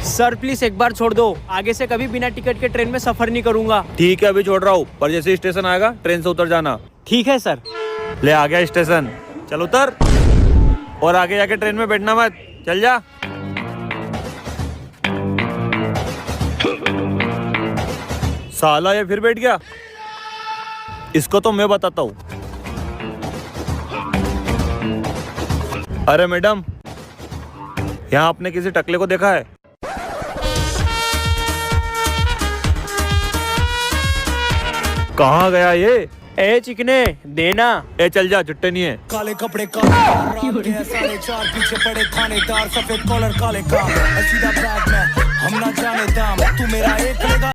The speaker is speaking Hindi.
सर प्लीज एक बार छोड़ दो, आगे से कभी बिना टिकट के ट्रेन में सफर नहीं करूंगा। ठीक है अभी छोड़ रहा हूँ, पर जैसे स्टेशन आएगा ट्रेन से उतर जाना। ठीक है सर। ले आ गया स्टेशन, चल उतर। और आगे जाके ट्रेन में बैठना मत, चल जा। साला ये फिर बैठ गया, इसको तो मैं बताता हूँ। अरे मैडम, यहाँ आपने किसी टकले को देखा है? कहाँ गया ये? ए चिकने देना। ए चल जा, चुट्टे नहीं है। काले कपड़े काले साढ़े चार पीछे पड़े थानेदार, सफेद कॉलर काले काम, सीधा बैग में हम ना जाने दाम, तू मेरा एक लेगा।